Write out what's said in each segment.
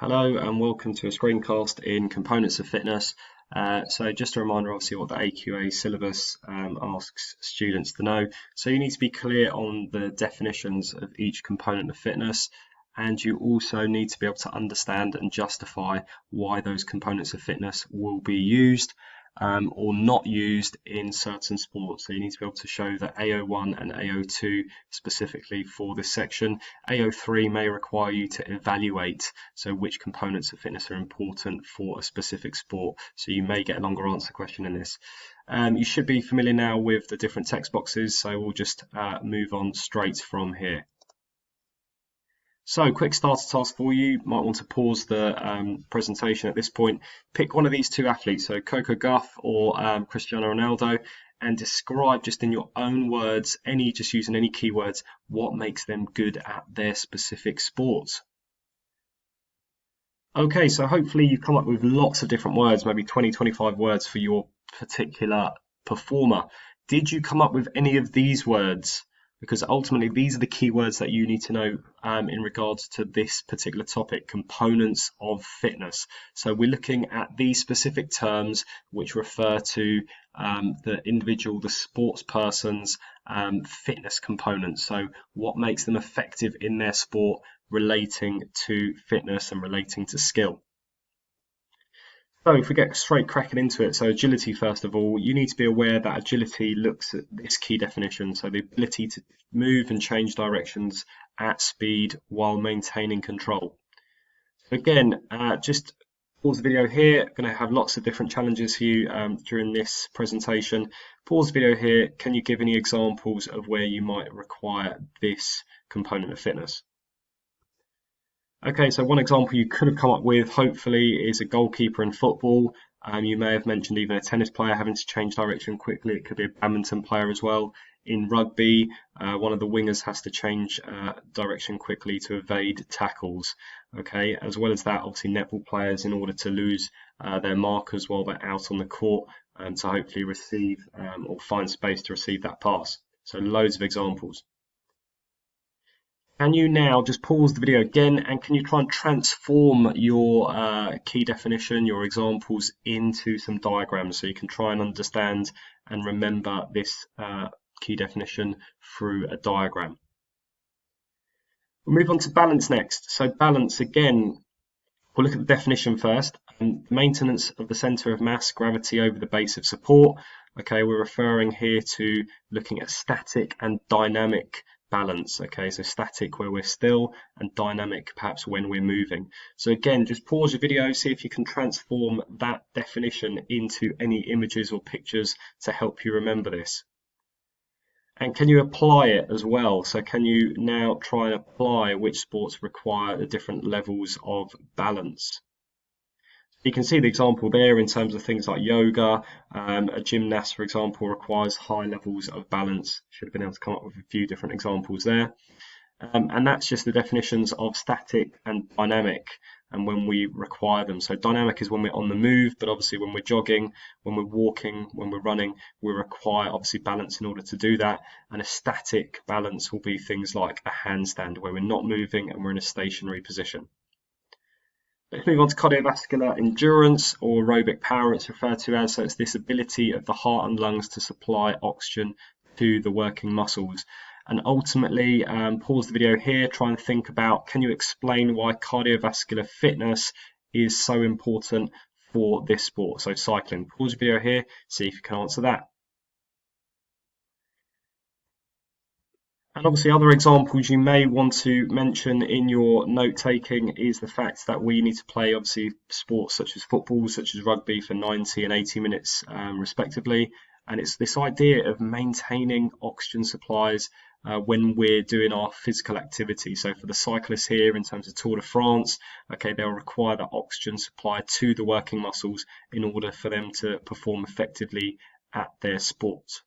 Hello and welcome to a screencast in Components of Fitness. So just a reminder, obviously, what the AQA syllabus asks students to know. So you need to be clear on the definitions of each component of fitness, and you also need to be able to understand and justify why those components of fitness will be used or not used in certain sports. So you need to be able to show that AO1 and AO2 specifically for this section. AO3 may require you to evaluate, so which components of fitness are important for a specific sport. So you may get a longer answer question in this. You should be familiar now with the different text boxes, so we'll just move on straight from here. So, quick starter task for you. Might want to pause the presentation at this point. Pick one of these two athletes, so Coco Gauff or Cristiano Ronaldo, and describe just in your own words, just using any keywords, what makes them good at their specific sports. Okay, so hopefully you've come up with lots of different words, maybe 20, 25 words for your particular performer. Did you come up with any of these words? Because ultimately these are the keywords that you need to know in regards to this particular topic, components of fitness. So we're looking at these specific terms which refer to the sports person's fitness components. So what makes them effective in their sport relating to fitness and relating to skill. So if we get straight cracking into it, so agility first of all, you need to be aware that agility looks at this key definition, so the ability to move and change directions at speed while maintaining control. So again, just pause the video here. I'm going to have lots of different challenges for you during this presentation. Pause the video here. Can you give any examples of where you might require this component of fitness? Okay, so one example you could have come up with, hopefully, is a goalkeeper in football. You may have mentioned even a tennis player having to change direction quickly. It could be a badminton player as well. In rugby, one of the wingers has to change direction quickly to evade tackles. Okay, as well as that, obviously netball players, in order to lose their markers while they're out on the court and to hopefully receive or find space to receive that pass. So loads of examples. Can you now just pause the video again, and can you try and transform your key definition, your examples, into some diagrams so you can try and understand and remember this key definition through a diagram. We'll move on to balance next. So balance, again, we'll look at the definition first. Maintenance of the center of mass, gravity over the base of support. Okay, we're referring here to looking at static and dynamic balance. Okay, so static where we're still and dynamic perhaps when we're moving. So again, just pause your video, see if you can transform that definition into any images or pictures to help you remember this. And can you apply it as well? So can you now try and apply which sports require the different levels of balance? You can see the example there in terms of things like yoga. A gymnast, for example, requires high levels of balance. Should have been able to come up with a few different examples there. And that's just the definitions of static and dynamic and when we require them. So dynamic is when we're on the move, but obviously when we're jogging, when we're walking, when we're running, we require obviously balance in order to do that. And a static balance will be things like a handstand where we're not moving and we're in a stationary position. Let's move on to cardiovascular endurance, or aerobic power it's referred to as. So it's this ability of the heart and lungs to supply oxygen to the working muscles. And ultimately, pause the video here, try and think about, can you explain why cardiovascular fitness is so important for this sport? So cycling. Pause the video here, see if you can answer that. And obviously other examples you may want to mention in your note taking is the fact that we need to play obviously sports such as football, such as rugby for 90 and 80 minutes respectively. And it's this idea of maintaining oxygen supplies when we're doing our physical activity. So for the cyclists here in terms of Tour de France, okay, they'll require that oxygen supply to the working muscles in order for them to perform effectively at their sport.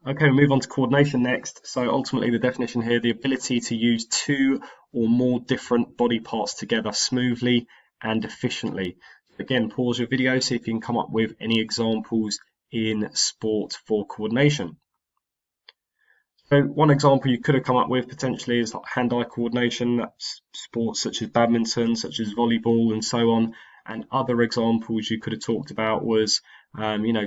Okay, we'll move on to coordination next. So ultimately the definition here, the ability to use two or more different body parts together smoothly and efficiently. Again, pause your video, see if you can come up with any examples in sport for coordination. So one example you could have come up with potentially is like hand-eye coordination. That's sports such as badminton, such as volleyball, and so on. And other examples you could have talked about was,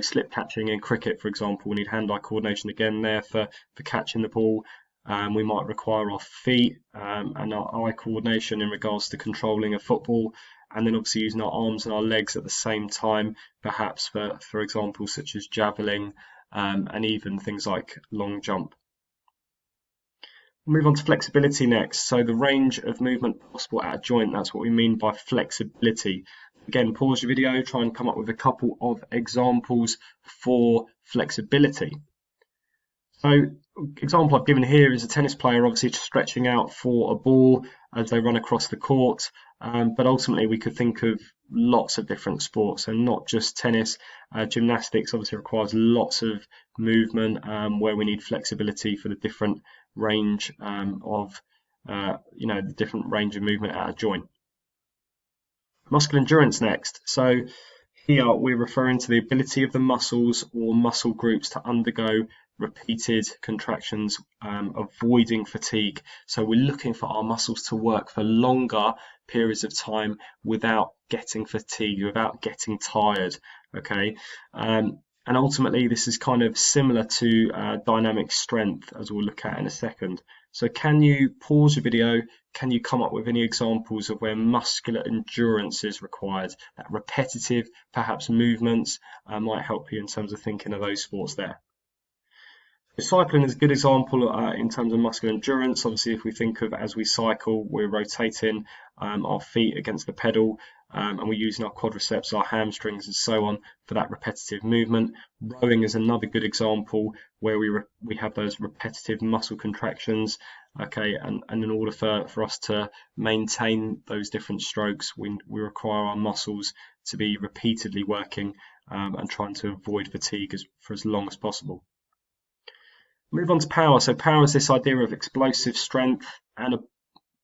slip catching in cricket, for example. We need hand-eye coordination again there for catching the ball. We might require our feet and our eye coordination in regards to controlling a football, and then obviously using our arms and our legs at the same time, perhaps for example such as javelin and even things like long jump. Move on to flexibility next. So the range of movement possible at a joint, that's what we mean by flexibility. Again, pause your video, try and come up with a couple of examples for flexibility. So example I've given here is a tennis player obviously stretching out for a ball as they run across the court, but ultimately we could think of lots of different sports and not just tennis. Gymnastics obviously requires lots of movement where we need flexibility for the different range the different range of movement at a joint. Muscular endurance next. So here we're referring to the ability of the muscles or muscle groups to undergo repeated contractions, avoiding fatigue. So we're looking for our muscles to work for longer periods of time without getting fatigued, without getting tired. Okay. And ultimately, this is kind of similar to dynamic strength, as we'll look at in a second. So can you pause your video? Can you come up with any examples of where muscular endurance is required? That repetitive, perhaps movements might help you in terms of thinking of those sports there. Cycling is a good example in terms of muscular endurance. Obviously, if we think of as we cycle, we're rotating our feet against the pedal and we're using our quadriceps, our hamstrings and so on for that repetitive movement. Rowing is another good example where we have those repetitive muscle contractions. Okay, and in order for us to maintain those different strokes, we require our muscles to be repeatedly working and trying to avoid fatigue for as long as possible. Move on to power. So power is this idea of explosive strength and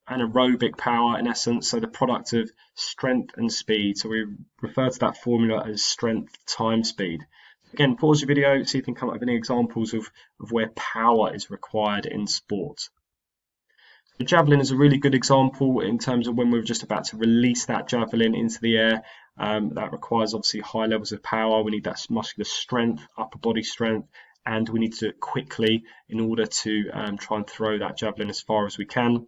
aerobic power in essence, so the product of strength and speed. So we refer to that formula as strength times speed. Again, pause your video, see if you can come up with any examples of where power is required in sport. The javelin is a really good example in terms of when we're just about to release that javelin into the air. That requires obviously high levels of power. We need that muscular strength, upper body strength, and we need to do it quickly in order to try and throw that javelin as far as we can.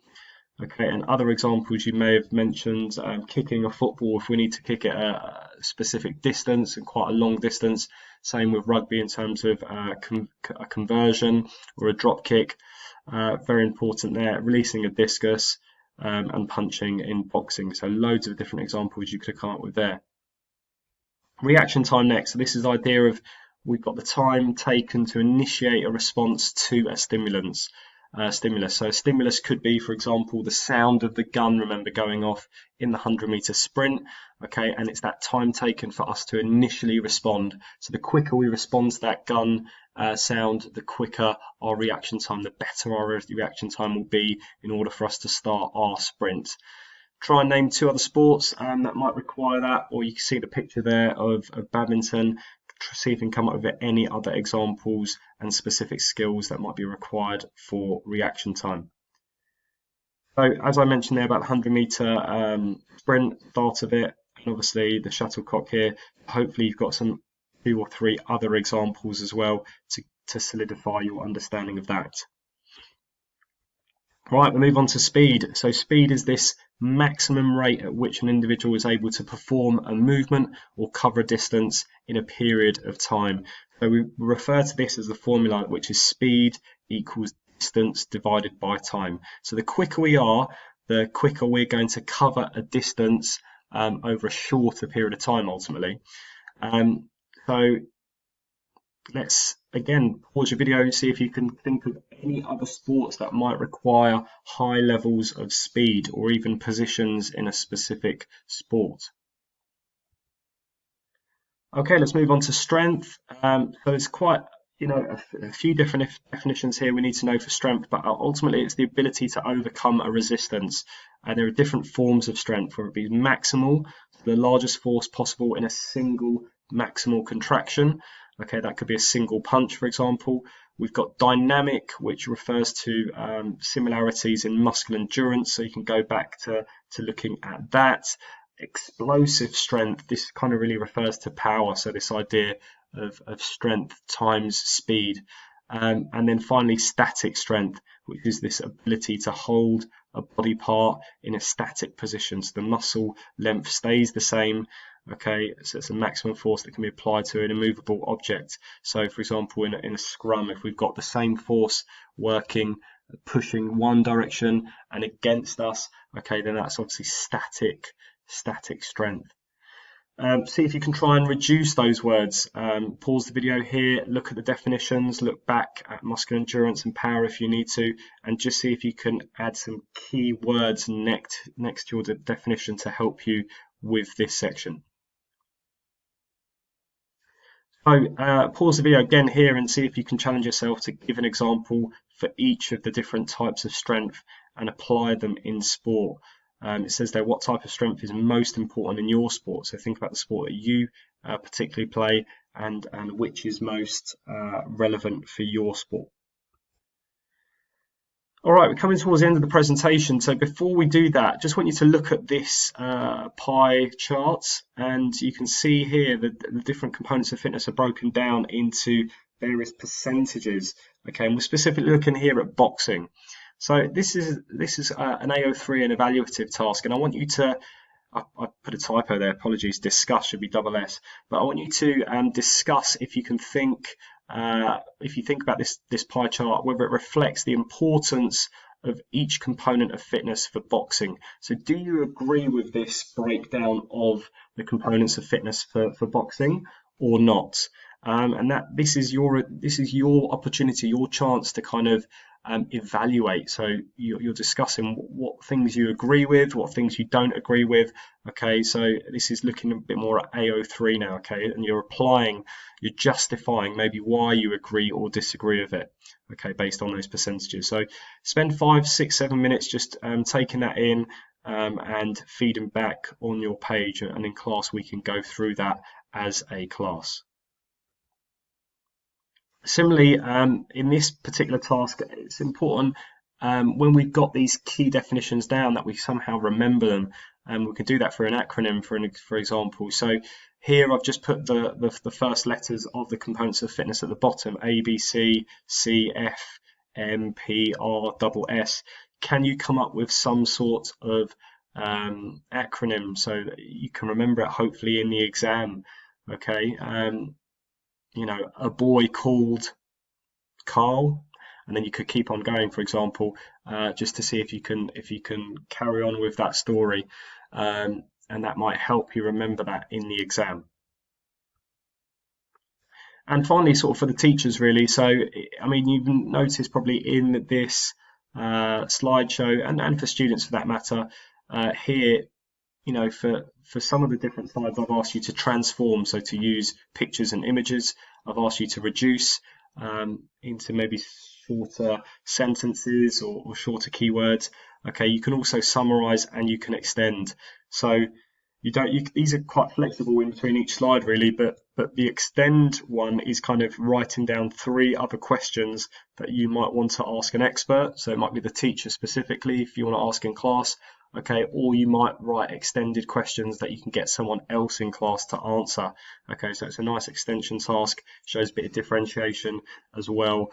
Okay, and other examples you may have mentioned, kicking a football if we need to kick it a specific distance and quite a long distance. Same with rugby in terms of a conversion or a drop kick. Very important there. Releasing a discus and punching in boxing. So loads of different examples you could come up with there. Reaction time next. So this is the idea of we've got the time taken to initiate a response to a stimulus. So a stimulus could be, for example, the sound of the gun, remember, going off in the 100-meter sprint. Okay, and it's that time taken for us to initially respond. So the quicker we respond to that gun sound, the quicker our reaction time, the better our reaction time will be in order for us to start our sprint. Try and name 2 other sports that might require that, or you can see the picture there of badminton. See if you can come up with any other examples and specific skills that might be required for reaction time. So as I mentioned there about the 100-meter sprint, start of it, and obviously the shuttlecock here, hopefully you've got some 2 or 3 other examples as well to solidify your understanding of that. Right, we move on to speed. So speed is this maximum rate at which an individual is able to perform a movement or cover a distance in a period of time. So we refer to this as the formula, which is speed equals distance divided by time. So the quicker we are, the quicker we're going to cover a distance over a shorter period of time ultimately. So let's again pause your video and see if you can think of any other sports that might require high levels of speed or even positions in a specific sport. Okay, let's move on to strength. So there's quite a few different definitions here we need to know for strength, but ultimately it's the ability to overcome a resistance. And there are different forms of strength, whether it be maximal, the largest force possible in a single maximal contraction. Okay, that could be a single punch, for example, We've got dynamic, which refers to similarities in muscular endurance, so you can go back to looking at that. Explosive strength, this kind of really refers to power, so this idea of strength times speed. And then finally, static strength, which is this ability to hold a body part in a static position. So the muscle length stays the same. Okay, so it's a maximum force that can be applied to an immovable object. So, for example, in a scrum, if we've got the same force working, pushing one direction and against us, okay, then that's obviously static strength. See if you can try and reduce those words. Pause the video here, look at the definitions, look back at muscular endurance and power if you need to, and just see if you can add some key words next to your definition to help you with this section. So pause the video again here and see if you can challenge yourself to give an example for each of the different types of strength and apply them in sport. It says there what type of strength is most important in your sport. So think about the sport that you particularly play and which is most relevant for your sport. All right, we're coming towards the end of the presentation. So before we do that, just want you to look at this pie chart, and you can see here that the different components of fitness are broken down into various percentages. Okay, and we're specifically looking here at boxing. So this is an AO3, an evaluative task, and I want you to, I put a typo there, apologies, discuss should be double S, but I want you to discuss if you can think, if you think about this pie chart, whether it reflects the importance of each component of fitness for boxing. So do you agree with this breakdown of the components of fitness for boxing or not? And that this is your opportunity, your chance to kind of evaluate. So you're discussing what things you agree with, what things you don't agree with. Okay, so this is looking a bit more at AO3 now. Okay, and you're justifying maybe why you agree or disagree with it. Okay, based on those percentages. So spend 5, 6, 7 minutes just taking that in and feeding back on your page, and in class we can go through that as a class. Similarly, in this particular task, it's important when we've got these key definitions down that we somehow remember them, and we can do that for an acronym, for example. So here I've just put the first letters of the components of fitness at the bottom: A, B, C, C, F, M, P, R, double S. Can you come up with some sort of acronym so that you can remember it, hopefully in the exam? Okay. You know, a boy called Carl, and then you could keep on going, for example, just to see if you can carry on with that story, and that might help you remember that in the exam. And finally, sort of for the teachers, really. So, I mean, you've noticed probably in this slideshow, and for students for that matter, here, you know, for some of the different slides, I've asked you to transform, so to use pictures and images. I've asked you to reduce into maybe shorter sentences or shorter keywords. Okay, you can also summarize and you can extend. So these are quite flexible in between each slide, really, but the extend one is kind of writing down 3 other questions that you might want to ask an expert. So it might be the teacher specifically if you want to ask in class. Okay, or you might write extended questions that you can get someone else in class to answer. Okay, so it's a nice extension task, shows a bit of differentiation as well,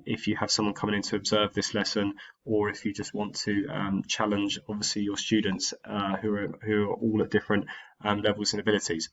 if you have someone coming in to observe this lesson, or if you just want to challenge, obviously, your students who are all at different levels and abilities.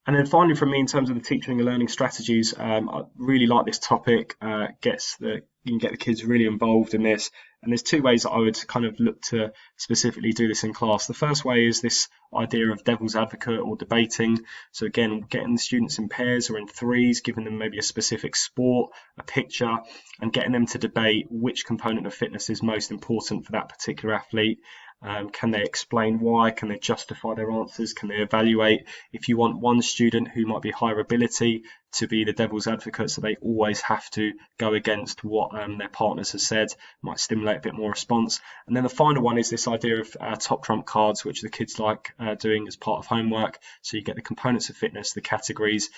And then finally, from me, in terms of the teaching and learning strategies, I really like this topic. You can get the kids really involved in this. And there's 2 ways that I would kind of look to specifically do this in class. The first way is this idea of devil's advocate or debating. So again, getting the students in pairs or in 3s, giving them maybe a specific sport, a picture, and getting them to debate which component of fitness is most important for that particular athlete. Can they explain why? Can they justify their answers? Can they evaluate? If you want one student who might be higher ability to be the devil's advocate, so they always have to go against what their partners have said, might stimulate a bit more response. And then the final one is this idea of top trump cards, which the kids like doing as part of homework. So you get the components of fitness, the categories,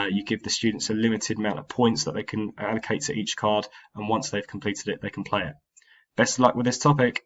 you give the students a limited amount of points that they can allocate to each card, and once they've completed it, they can play it. Best of luck with this topic.